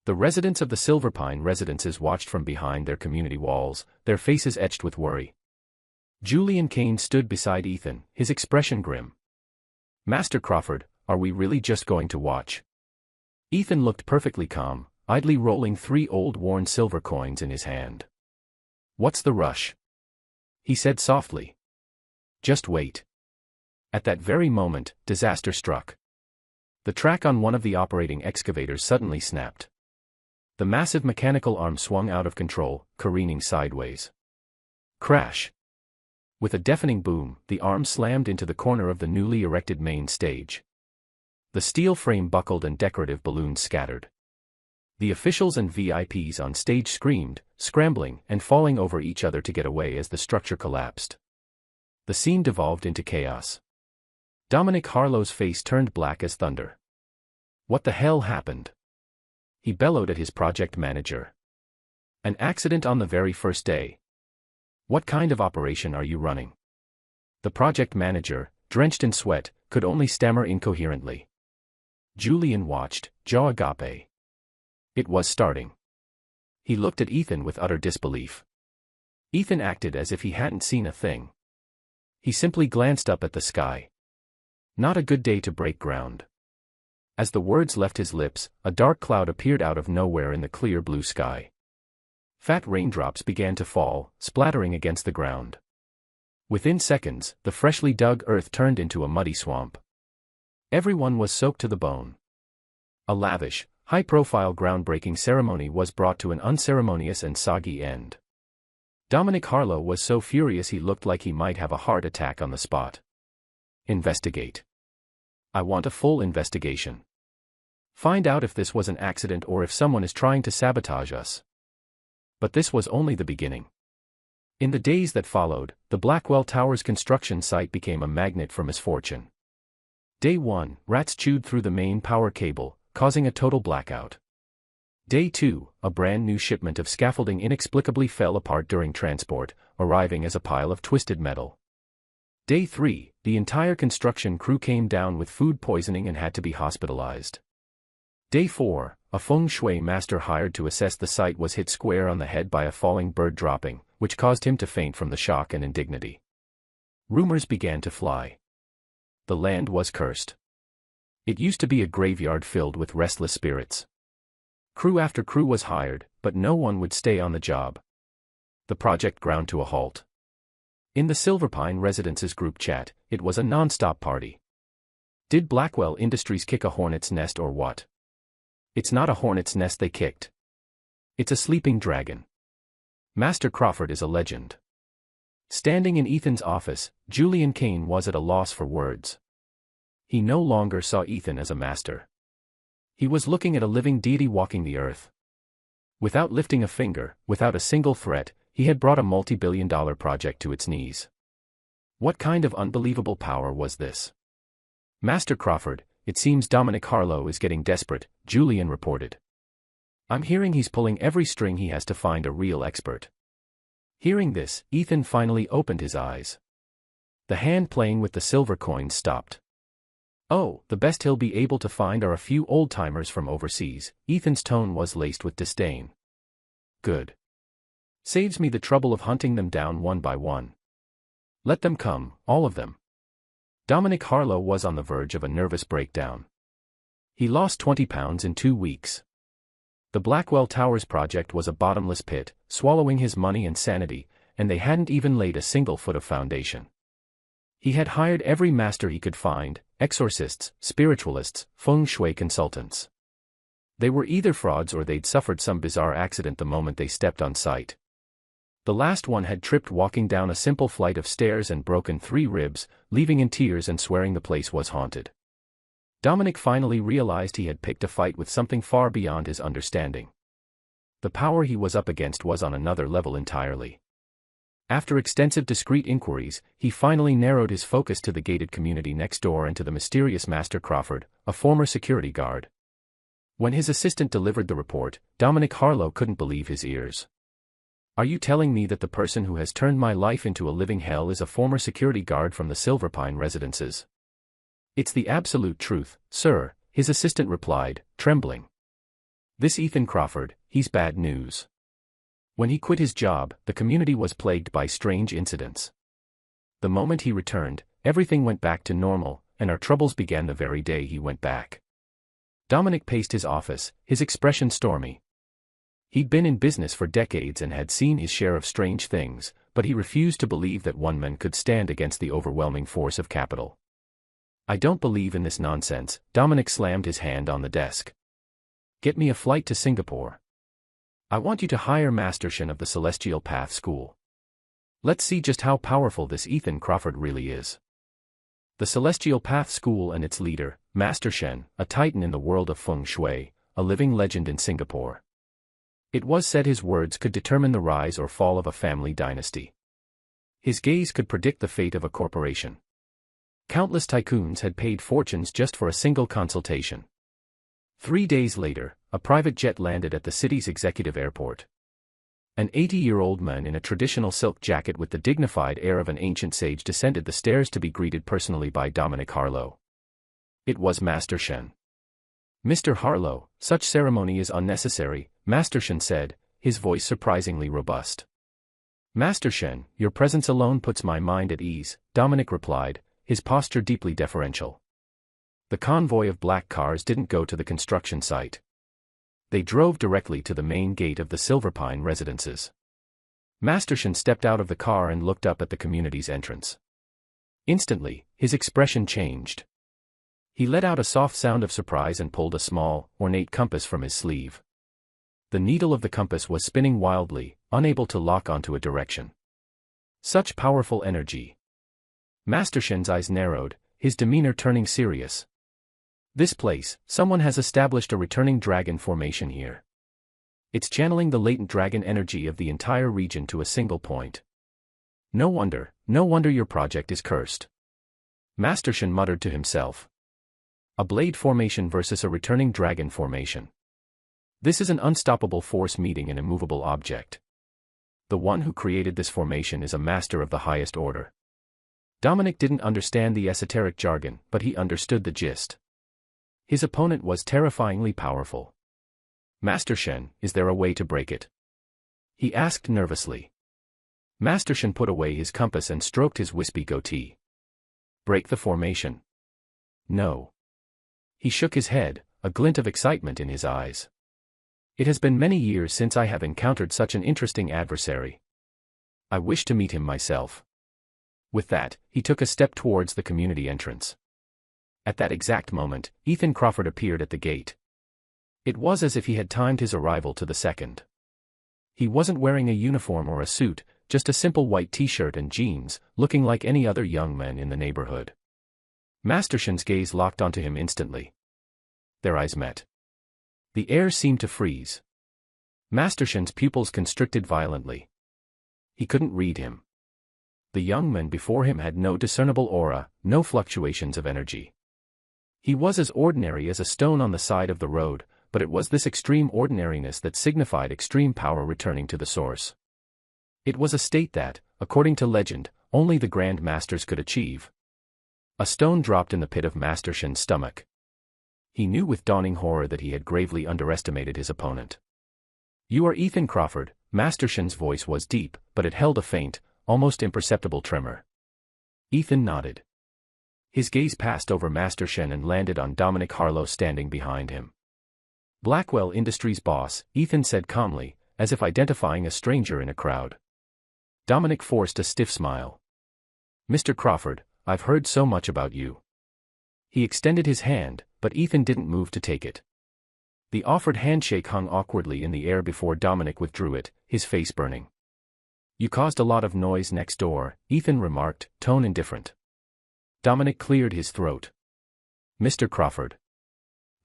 The residents of the Silverpine residences watched from behind their community walls, their faces etched with worry. Julian Kane stood beside Ethan, his expression grim. "Master Crawford, are we really just going to watch?" Ethan looked perfectly calm, idly rolling 3 old worn silver coins in his hand. "What's the rush?" he said softly. "Just wait." At that very moment, disaster struck. The track on one of the operating excavators suddenly snapped. The massive mechanical arm swung out of control, careening sideways. Crash! With a deafening boom, the arm slammed into the corner of the newly erected main stage. The steel frame buckled and decorative balloons scattered. The officials and VIPs on stage screamed, scrambling and falling over each other to get away as the structure collapsed. The scene devolved into chaos. Dominic Harlow's face turned black as thunder. What the hell happened? He bellowed at his project manager. An accident on the very first day. What kind of operation are you running? The project manager, drenched in sweat, could only stammer incoherently. Julian watched, jaw agape. It was starting. He looked at Ethan with utter disbelief. Ethan acted as if he hadn't seen a thing. He simply glanced up at the sky. Not a good day to break ground. As the words left his lips, a dark cloud appeared out of nowhere in the clear blue sky. Fat raindrops began to fall, splattering against the ground. Within seconds, the freshly dug earth turned into a muddy swamp. Everyone was soaked to the bone. A lavish, high-profile groundbreaking ceremony was brought to an unceremonious and soggy end. Dominic Harlow was so furious he looked like he might have a heart attack on the spot. Investigate. I want a full investigation. Find out if this was an accident or if someone is trying to sabotage us. But this was only the beginning. In the days that followed, the Blackwell Towers construction site became a magnet for misfortune. Day 1, rats chewed through the main power cable, causing a total blackout. Day 2, a brand new shipment of scaffolding inexplicably fell apart during transport, arriving as a pile of twisted metal. Day 3, the entire construction crew came down with food poisoning and had to be hospitalized. Day 4, a feng shui master hired to assess the site was hit square on the head by a falling bird dropping, which caused him to faint from the shock and indignity. Rumors began to fly. The land was cursed. It used to be a graveyard filled with restless spirits. Crew after crew was hired, but no one would stay on the job. The project ground to a halt. In the Silverpine Residences group chat, it was a non-stop party. Did Blackwell Industries kick a hornet's nest or what? It's not a hornet's nest they kicked. It's a sleeping dragon. Master Crawford is a legend. Standing in Ethan's office, Julian Kane was at a loss for words. He no longer saw Ethan as a master. He was looking at a living deity walking the earth. Without lifting a finger, without a single threat, he had brought a multi-billion-dollar project to its knees. What kind of unbelievable power was this? Master Crawford, it seems Dominic Harlow is getting desperate, Julian reported. I'm hearing he's pulling every string he has to find a real expert. Hearing this, Ethan finally opened his eyes. The hand playing with the silver coins stopped. Oh, the best he'll be able to find are a few old-timers from overseas. Ethan's tone was laced with disdain. Good. Saves me the trouble of hunting them down one by one. Let them come, all of them. Dominic Harlow was on the verge of a nervous breakdown. He lost 20 pounds in 2 weeks. The Blackwell Towers project was a bottomless pit, swallowing his money and sanity, and they hadn't even laid a single foot of foundation. He had hired every master he could find, exorcists, spiritualists, feng shui consultants. They were either frauds or they'd suffered some bizarre accident the moment they stepped on site. The last one had tripped walking down a simple flight of stairs and broken 3 ribs, leaving in tears and swearing the place was haunted. Dominic finally realized he had picked a fight with something far beyond his understanding. The power he was up against was on another level entirely. After extensive discreet inquiries, he finally narrowed his focus to the gated community next door and to the mysterious Master Crawford, a former security guard. When his assistant delivered the report, Dominic Harlow couldn't believe his ears. Are you telling me that the person who has turned my life into a living hell is a former security guard from the Silverpine residences? It's the absolute truth, sir, his assistant replied, trembling. This Ethan Crawford, he's bad news. When he quit his job, the community was plagued by strange incidents. The moment he returned, everything went back to normal, and our troubles began the very day he went back. Dominic paced his office, his expression stormy. He'd been in business for decades and had seen his share of strange things, but he refused to believe that one man could stand against the overwhelming force of capital. I don't believe in this nonsense, Dominic slammed his hand on the desk. Get me a flight to Singapore. I want you to hire Masterson of the Celestial Path School. Let's see just how powerful this Ethan Crawford really is. The Celestial Path School and its leader, Master Shen, a titan in the world of feng shui, a living legend in Singapore. It was said his words could determine the rise or fall of a family dynasty. His gaze could predict the fate of a corporation. Countless tycoons had paid fortunes just for a single consultation. 3 days later, a private jet landed at the city's executive airport. An 80-year-old man in a traditional silk jacket with the dignified air of an ancient sage descended the stairs to be greeted personally by Dominic Harlow. It was Master Shen. Mr. Harlow, such ceremony is unnecessary, Master Shen said, his voice surprisingly robust. Master Shen, your presence alone puts my mind at ease, Dominic replied, his posture deeply deferential. The convoy of black cars didn't go to the construction site. They drove directly to the main gate of the Silverpine residences. Master Shen stepped out of the car and looked up at the community's entrance. Instantly, his expression changed. He let out a soft sound of surprise and pulled a small, ornate compass from his sleeve. The needle of the compass was spinning wildly, unable to lock onto a direction. Such powerful energy. Master Shen's eyes narrowed, his demeanor turning serious. This place, someone has established a returning dragon formation here. It's channeling the latent dragon energy of the entire region to a single point. No wonder your project is cursed. Master Shen muttered to himself. A blade formation versus a returning dragon formation. This is an unstoppable force meeting an immovable object. The one who created this formation is a master of the highest order. Dominic didn't understand the esoteric jargon, but he understood the gist. His opponent was terrifyingly powerful. Master Shen, is there a way to break it? He asked nervously. Master Shen put away his compass and stroked his wispy goatee. Break the formation? No. He shook his head, a glint of excitement in his eyes. It has been many years since I have encountered such an interesting adversary. I wish to meet him myself. With that, he took a step towards the community entrance. At that exact moment, Ethan Crawford appeared at the gate. It was as if he had timed his arrival to the second. He wasn't wearing a uniform or a suit, just a simple white t-shirt and jeans, looking like any other young man in the neighborhood. Master Shen's gaze locked onto him instantly. Their eyes met. The air seemed to freeze. Master Shen's pupils constricted violently. He couldn't read him. The young man before him had no discernible aura, no fluctuations of energy. He was as ordinary as a stone on the side of the road, but it was this extreme ordinariness that signified extreme power returning to the source. It was a state that, according to legend, only the Grand Masters could achieve. A stone dropped in the pit of Master Shen's stomach. He knew with dawning horror that he had gravely underestimated his opponent. You are Ethan Crawford, Master Shen's voice was deep, but it held a faint, almost imperceptible tremor. Ethan nodded. His gaze passed over Master Shen and landed on Dominic Harlow standing behind him. Blackwell Industries boss, Ethan said calmly, as if identifying a stranger in a crowd. Dominic forced a stiff smile. Mr. Crawford, I've heard so much about you. He extended his hand, but Ethan didn't move to take it. The offered handshake hung awkwardly in the air before Dominic withdrew it, his face burning. You caused a lot of noise next door, Ethan remarked, tone indifferent. Dominic cleared his throat. Mr. Crawford.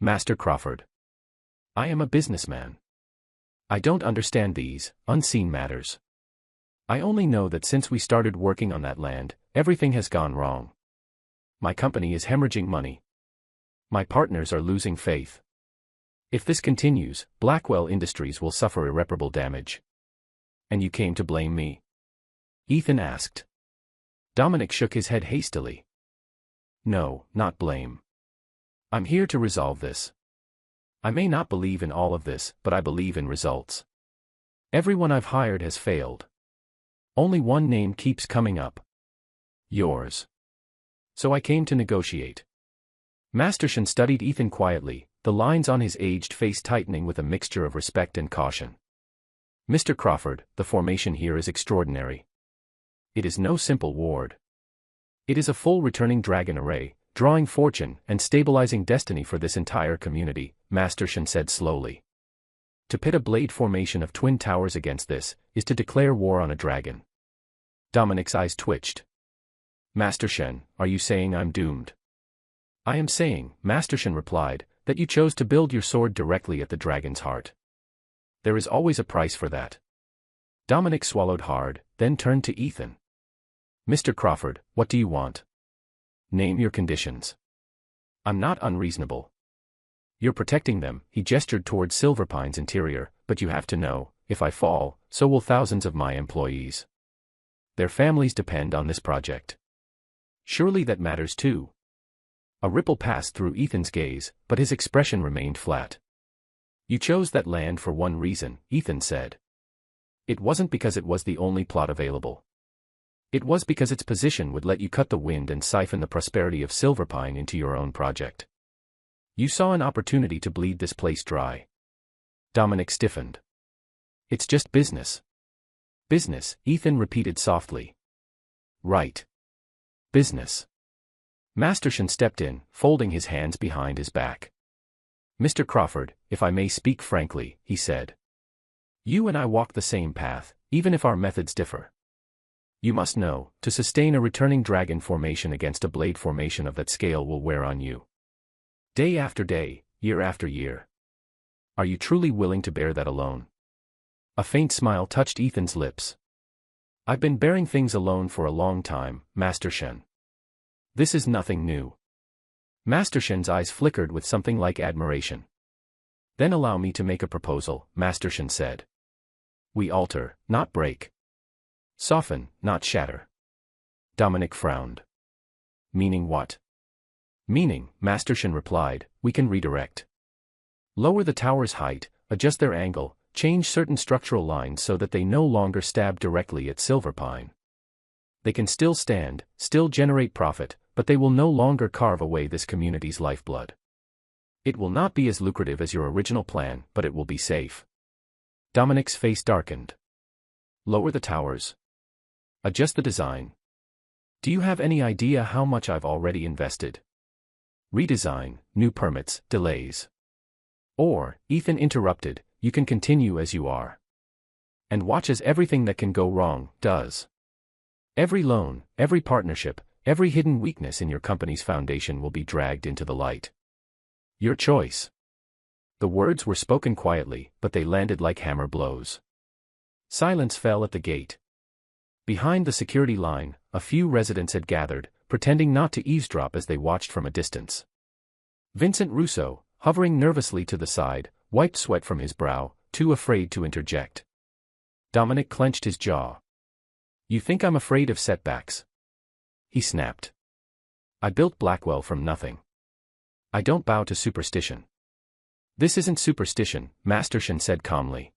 Master Crawford. I am a businessman. I don't understand these unseen matters. I only know that since we started working on that land, everything has gone wrong. My company is hemorrhaging money. My partners are losing faith. If this continues, Blackwell Industries will suffer irreparable damage. And you came to blame me? Ethan asked. Dominic shook his head hastily. No, not blame. I'm here to resolve this. I may not believe in all of this, but I believe in results. Everyone I've hired has failed. Only one name keeps coming up. Yours. So I came to negotiate. Masterson studied Ethan quietly, the lines on his aged face tightening with a mixture of respect and caution. Mr. Crawford, the formation here is extraordinary. It is no simple ward. It is a full returning dragon array, drawing fortune and stabilizing destiny for this entire community, Masterson said slowly. To pit a blade formation of twin towers against this, is to declare war on a dragon. Dominic's eyes twitched. Masterson, are you saying I'm doomed? I am saying, Masterson replied, that you chose to build your sword directly at the dragon's heart. There is always a price for that. Dominic swallowed hard, then turned to Ethan. Mr. Crawford, what do you want? Name your conditions. I'm not unreasonable. You're protecting them, he gestured toward Silverpine's interior, but you have to know, if I fall, so will thousands of my employees. Their families depend on this project. Surely that matters too. A ripple passed through Ethan's gaze, but his expression remained flat. You chose that land for one reason, Ethan said. It wasn't because it was the only plot available. It was because its position would let you cut the wind and siphon the prosperity of Silverpine into your own project. You saw an opportunity to bleed this place dry. Dominic stiffened. It's just business. Business, Ethan repeated softly. Right. Business. Masterson stepped in, folding his hands behind his back. Mr. Crawford, if I may speak frankly, he said. You and I walk the same path, even if our methods differ. You must know, to sustain a returning dragon formation against a blade formation of that scale will wear on you. Day after day, year after year. Are you truly willing to bear that alone? A faint smile touched Ethan's lips. I've been bearing things alone for a long time, Masterson. This is nothing new. Masterson's eyes flickered with something like admiration. Then allow me to make a proposal, Masterson said. We alter, not break. Soften, not shatter. Dominic frowned. Meaning what? Meaning, Masterson replied, we can redirect. Lower the tower's height, adjust their angle, change certain structural lines so that they no longer stab directly at Silverpine. They can still stand, still generate profit, but they will no longer carve away this community's lifeblood. It will not be as lucrative as your original plan, but it will be safe. Dominic's face darkened. Lower the towers. Adjust the design. Do you have any idea how much I've already invested? Redesign, new permits, delays. Or, Ethan interrupted, you can continue as you are. And watch as everything that can go wrong, does. Every loan, every partnership, every hidden weakness in your company's foundation will be dragged into the light. Your choice. The words were spoken quietly, but they landed like hammer blows. Silence fell at the gate. Behind the security line, a few residents had gathered, pretending not to eavesdrop as they watched from a distance. Vincent Russo, hovering nervously to the side, wiped sweat from his brow, too afraid to interject. Dominic clenched his jaw. You think I'm afraid of setbacks? He snapped. I built Blackwell from nothing. I don't bow to superstition. This isn't superstition, Masterson said calmly.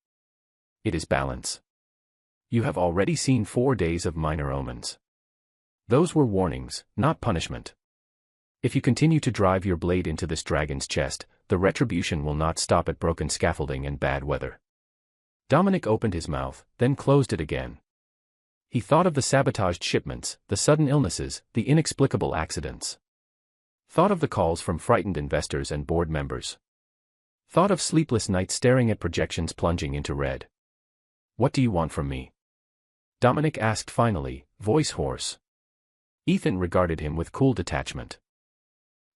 It is balance. You have already seen 4 days of minor omens. Those were warnings, not punishment. If you continue to drive your blade into this dragon's chest, the retribution will not stop at broken scaffolding and bad weather. Dominic opened his mouth, then closed it again. He thought of the sabotaged shipments, the sudden illnesses, the inexplicable accidents. Thought of the calls from frightened investors and board members. Thought of sleepless nights staring at projections plunging into red. What do you want from me? Dominic asked finally, voice hoarse. Ethan regarded him with cool detachment.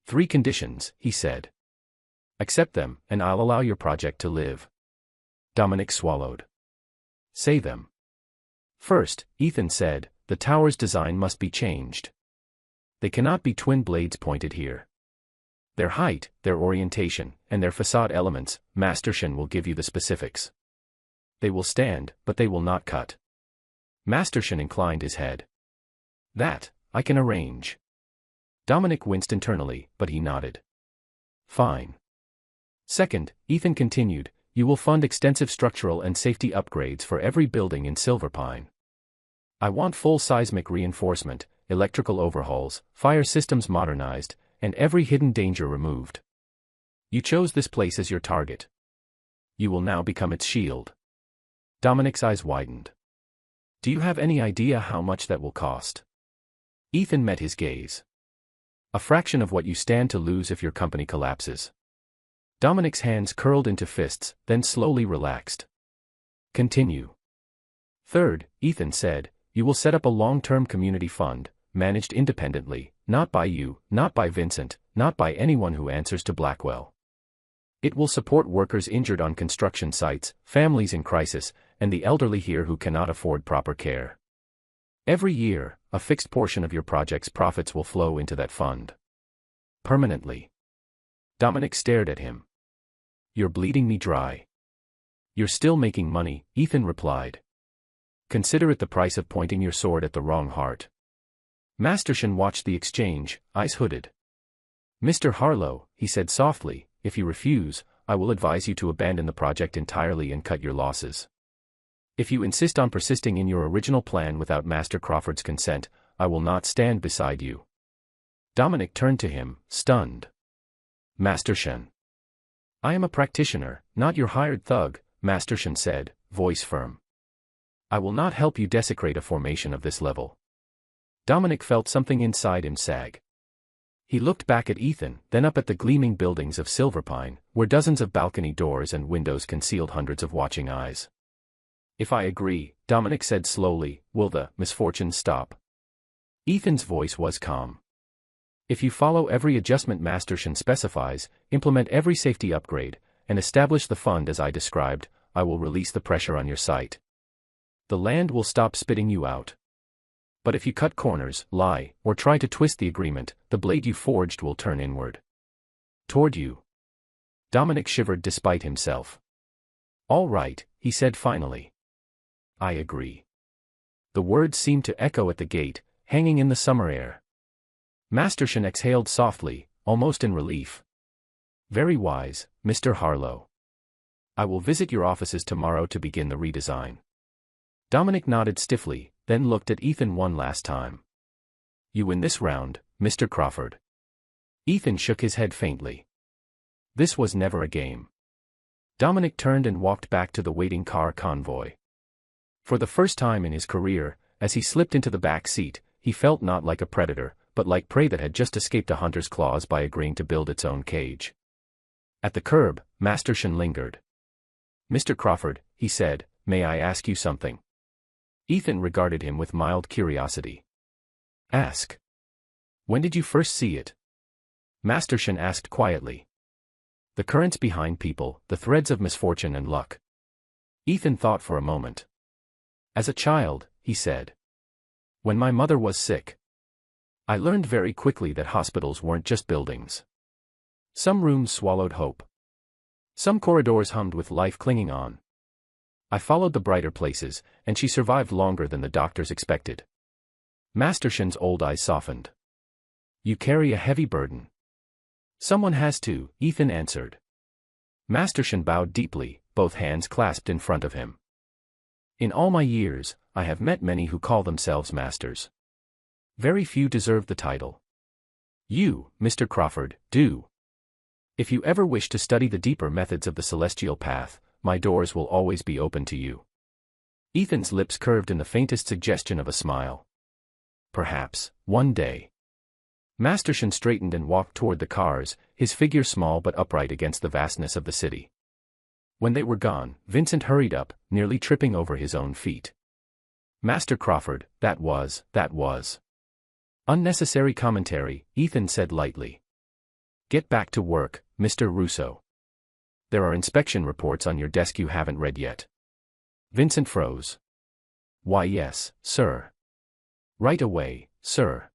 3 conditions, he said. Accept them, and I'll allow your project to live. Dominic swallowed. Say them. First, Ethan said, the tower's design must be changed. They cannot be twin blades pointed here. Their height, their orientation, and their facade elements, Masterson will give you the specifics. They will stand, but they will not cut. Masterson inclined his head. That, I can arrange. Dominic winced internally, but he nodded. Fine. Second, Ethan continued, you will fund extensive structural and safety upgrades for every building in Silverpine. I want full seismic reinforcement, electrical overhauls, fire systems modernized, and every hidden danger removed. You chose this place as your target. You will now become its shield. Dominic's eyes widened. Do you have any idea how much that will cost? Ethan met his gaze. A fraction of what you stand to lose if your company collapses. Dominic's hands curled into fists, then slowly relaxed. Continue. Third, Ethan said, you will set up a long-term community fund, managed independently, not by you, not by Vincent, not by anyone who answers to Blackwell. It will support workers injured on construction sites, families in crisis, and the elderly here who cannot afford proper care. Every year, a fixed portion of your project's profits will flow into that fund. Permanently. Dominic stared at him. You're bleeding me dry. You're still making money, Ethan replied. Consider it the price of pointing your sword at the wrong heart. Masterson watched the exchange, eyes hooded. Mr. Harlow, he said softly, if you refuse, I will advise you to abandon the project entirely and cut your losses. If you insist on persisting in your original plan without Master Crawford's consent, I will not stand beside you. Dominic turned to him, stunned. Masterson. I am a practitioner, not your hired thug, Masterson said, voice firm. I will not help you desecrate a formation of this level. Dominic felt something inside him sag. He looked back at Ethan, then up at the gleaming buildings of Silverpine, where dozens of balcony doors and windows concealed hundreds of watching eyes. If I agree, Dominic said slowly, will the misfortunes stop? Ethan's voice was calm. If you follow every adjustment Masterson specifies, implement every safety upgrade, and establish the fund as I described, I will release the pressure on your site. The land will stop spitting you out. But if you cut corners, lie, or try to twist the agreement, the blade you forged will turn inward. Toward you. Dominic shivered despite himself. All right, he said finally. I agree. The words seemed to echo at the gate, hanging in the summer air. Masterson exhaled softly, almost in relief. Very wise, Mr. Harlow. I will visit your offices tomorrow to begin the redesign. Dominic nodded stiffly, then looked at Ethan one last time. You win this round, Mr. Crawford. Ethan shook his head faintly. This was never a game. Dominic turned and walked back to the waiting car convoy. For the first time in his career, as he slipped into the back seat, he felt not like a predator, but like prey that had just escaped a hunter's claws by agreeing to build its own cage. At the curb, Masterson lingered. Mr. Crawford, he said, may I ask you something? Ethan regarded him with mild curiosity. Ask. When did you first see it? Masterson asked quietly. The currents behind people, the threads of misfortune and luck. Ethan thought for a moment. As a child, he said. When my mother was sick. I learned very quickly that hospitals weren't just buildings. Some rooms swallowed hope. Some corridors hummed with life clinging on. I followed the brighter places, and she survived longer than the doctors expected. Masterson's old eyes softened. You carry a heavy burden. Someone has to, Ethan answered. Masterson bowed deeply, both hands clasped in front of him. In all my years, I have met many who call themselves masters. Very few deserve the title. You, Mr. Crawford, do. If you ever wish to study the deeper methods of the celestial path, my doors will always be open to you. Ethan's lips curved in the faintest suggestion of a smile. Perhaps, one day. Masterson straightened and walked toward the cars, his figure small but upright against the vastness of the city. When they were gone, Vincent hurried up, nearly tripping over his own feet. Master Crawford, that was. Unnecessary commentary, Ethan said lightly. Get back to work, Mr. Russo. There are inspection reports on your desk you haven't read yet. Vincent froze. Why yes, sir. Right away, sir.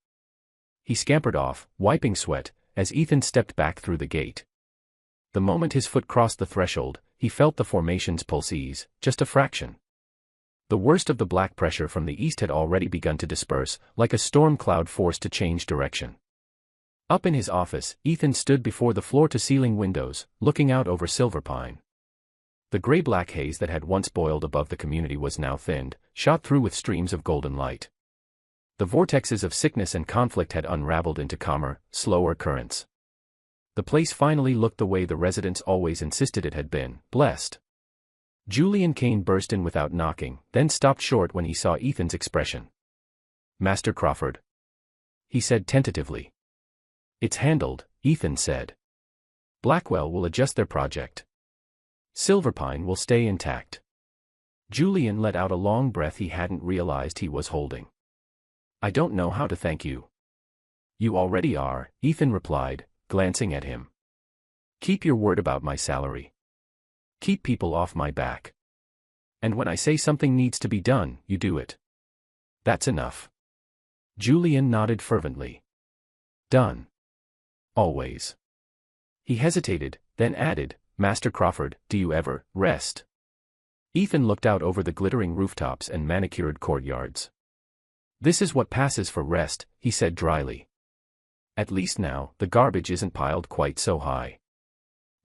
He scampered off, wiping sweat, as Ethan stepped back through the gate. The moment his foot crossed the threshold, he felt the formation's pulse ease, just a fraction. The worst of the black pressure from the east had already begun to disperse, like a storm cloud forced to change direction. Up in his office, Ethan stood before the floor-to-ceiling windows, looking out over Silverpine. The gray-black haze that had once boiled above the community was now thinned, shot through with streams of golden light. The vortexes of sickness and conflict had unraveled into calmer, slower currents. The place finally looked the way the residents always insisted it had been, blessed. Julian Kane burst in without knocking, then stopped short when he saw Ethan's expression. "Master Crawford," he said tentatively. "It's handled," Ethan said. "Blackwell will adjust their project. Silverpine will stay intact." Julian let out a long breath he hadn't realized he was holding. "I don't know how to thank you." "You already are," Ethan replied, glancing at him. "Keep your word about my salary. Keep people off my back. And when I say something needs to be done, you do it. That's enough." Julian nodded fervently. "Done. Always." He hesitated, then added, "Master Crawford, do you ever rest?" Ethan looked out over the glittering rooftops and manicured courtyards. "This is what passes for rest," he said dryly. "At least now, the garbage isn't piled quite so high."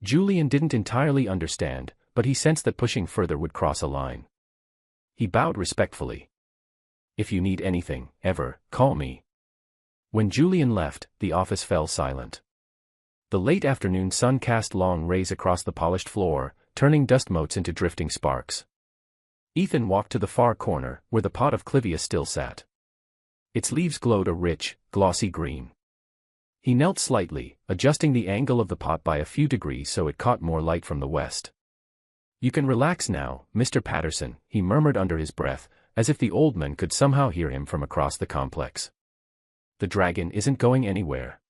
Julian didn't entirely understand, but he sensed that pushing further would cross a line. He bowed respectfully. "If you need anything, ever, call me." When Julian left, the office fell silent. The late afternoon sun cast long rays across the polished floor, turning dust motes into drifting sparks. Ethan walked to the far corner, where the pot of clivia still sat. Its leaves glowed a rich, glossy green. He knelt slightly, adjusting the angle of the pot by a few degrees so it caught more light from the west. "You can relax now, Mr. Patterson," he murmured under his breath, as if the old man could somehow hear him from across the complex. "The dragon isn't going anywhere."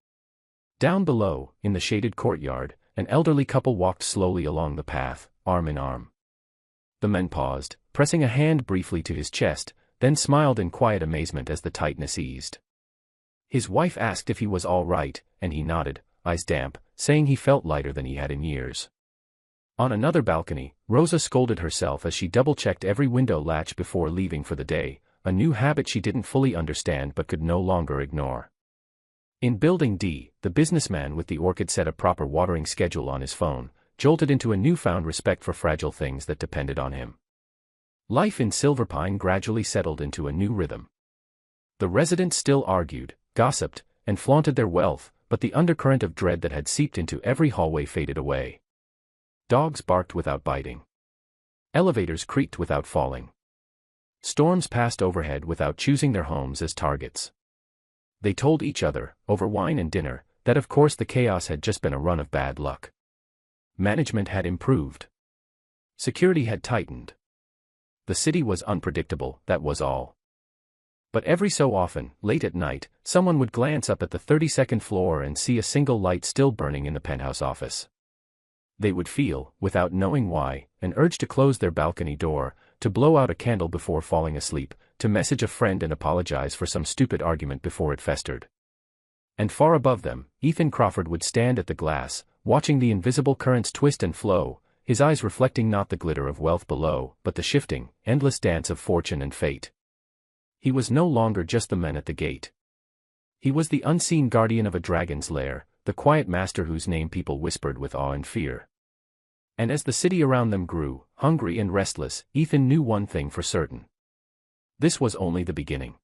Down below, in the shaded courtyard, an elderly couple walked slowly along the path, arm in arm. The man paused, pressing a hand briefly to his chest, then smiled in quiet amazement as the tightness eased. His wife asked if he was all right, and he nodded, eyes damp, saying he felt lighter than he had in years. On another balcony, Rosa scolded herself as she double-checked every window latch before leaving for the day, a new habit she didn't fully understand but could no longer ignore. In Building D, the businessman with the orchid set a proper watering schedule on his phone, jolted into a newfound respect for fragile things that depended on him. Life in Silverpine gradually settled into a new rhythm. The residents still argued, gossiped, and flaunted their wealth, but the undercurrent of dread that had seeped into every hallway faded away. Dogs barked without biting. Elevators creaked without falling. Storms passed overhead without choosing their homes as targets. They told each other, over wine and dinner, that of course the chaos had just been a run of bad luck. Management had improved. Security had tightened. The city was unpredictable, that was all. But every so often, late at night, someone would glance up at the 32nd floor and see a single light still burning in the penthouse office. They would feel, without knowing why, an urge to close their balcony door, to blow out a candle before falling asleep, to message a friend and apologize for some stupid argument before it festered. And far above them, Ethan Crawford would stand at the glass, watching the invisible currents twist and flow, his eyes reflecting not the glitter of wealth below, but the shifting, endless dance of fortune and fate. He was no longer just the man at the gate. He was the unseen guardian of a dragon's lair, the quiet master whose name people whispered with awe and fear. And as the city around them grew, hungry and restless, Ethan knew one thing for certain. This was only the beginning.